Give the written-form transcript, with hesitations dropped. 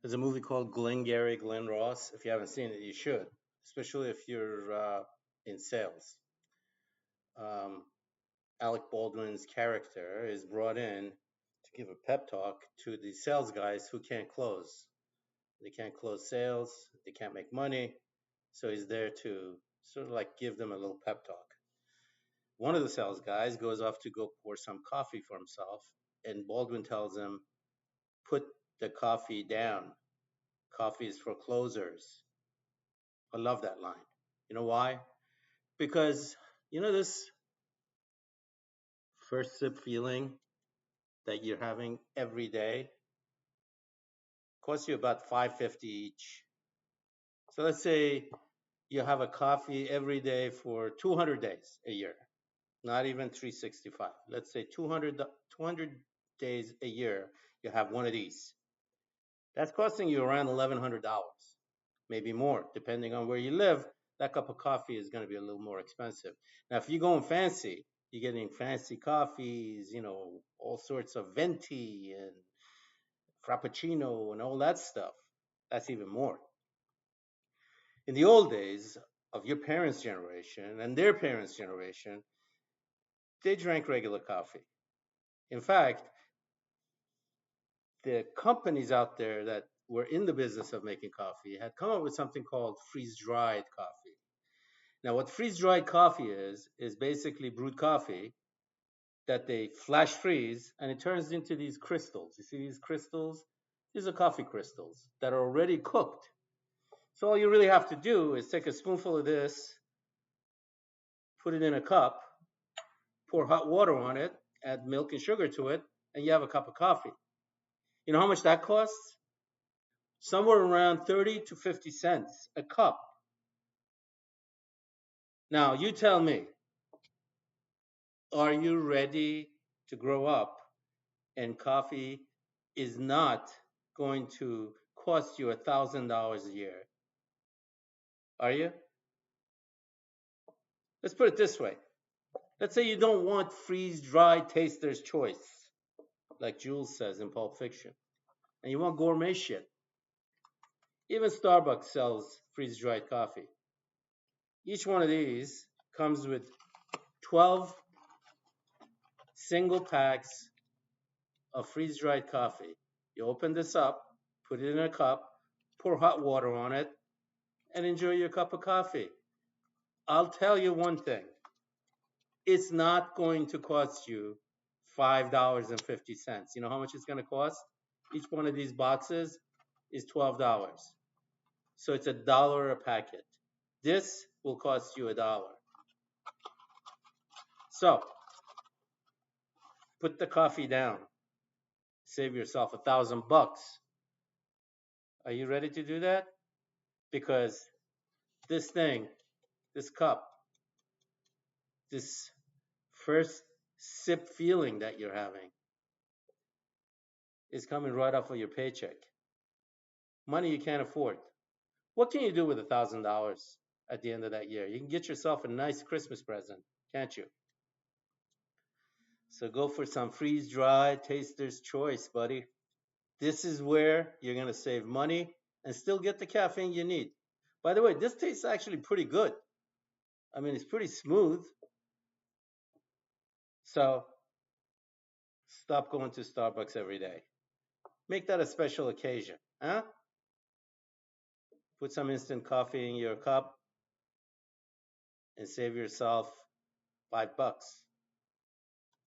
There's a movie called Glengarry Glen Ross. If you haven't seen it, you should, especially if you're in sales. Um, Alec Baldwin's character is brought in to give a pep talk to the sales guys who can't close. They can't close sales, they can't make money, so he's there to sort of like give them a little pep talk. One of the sales guys goes off to go pour some coffee for himself, and Baldwin tells him, "Put the coffee down. Coffee is for closers." I love that line. You know why? Because this first sip feeling that you're having every day costs you about $5.50 each. So let's say you have a coffee every day for 200 days a year, not even 365. Let's say 200 days a year, you have one of these. That's costing you around $1,100, maybe more, depending on where you live. That cup of coffee is going to be a little more expensive. Now, if you're going fancy, you're getting fancy coffees, all sorts of venti and frappuccino and all that stuff. That's even more. In the old days of your parents' generation and their parents' generation, they drank regular coffee. In fact, the companies out there that were in the business of making coffee had come up with something called freeze-dried coffee. Now, what freeze-dried coffee is basically brewed coffee that they flash freeze, and it turns into these crystals. You see these crystals? These are coffee crystals that are already cooked. So all you really have to do is take a spoonful of this, put it in a cup, pour hot water on it, add milk and sugar to it, and you have a cup of coffee. You know how much that costs? Somewhere around 30 to 50 cents a cup. Now, you tell me, are you ready to grow up and coffee is not going to cost you $1,000 a year? Are you? Let's put it this way. Let's say you don't want freeze-dried taster's choice, like Jules says in Pulp Fiction, and you want gourmet shit. Even Starbucks sells freeze-dried coffee. Each one of these comes with 12 single packs of freeze-dried coffee. You open this up, put it in a cup, pour hot water on it, and enjoy your cup of coffee. I'll tell you one thing. It's not going to cost you $5.50. You know how much it's going to cost? Each one of these boxes is $12. So it's $1 a packet. This will cost you $1. So put the coffee down. Save yourself $1,000. Are you ready to do that? Because this thing, this cup, this first sip feeling that you're having is coming right off of your paycheck. Money you can't afford. What can you do with $1,000 at the end of that year? You can get yourself a nice Christmas present, can't you? So go for some freeze-dried taster's choice, buddy. This is where you're going to save money and still get the caffeine you need. By the way, this tastes actually pretty good. I mean, it's pretty smooth. So stop going to Starbucks every day. Make that a special occasion, huh? Put some instant coffee in your cup and save yourself $5.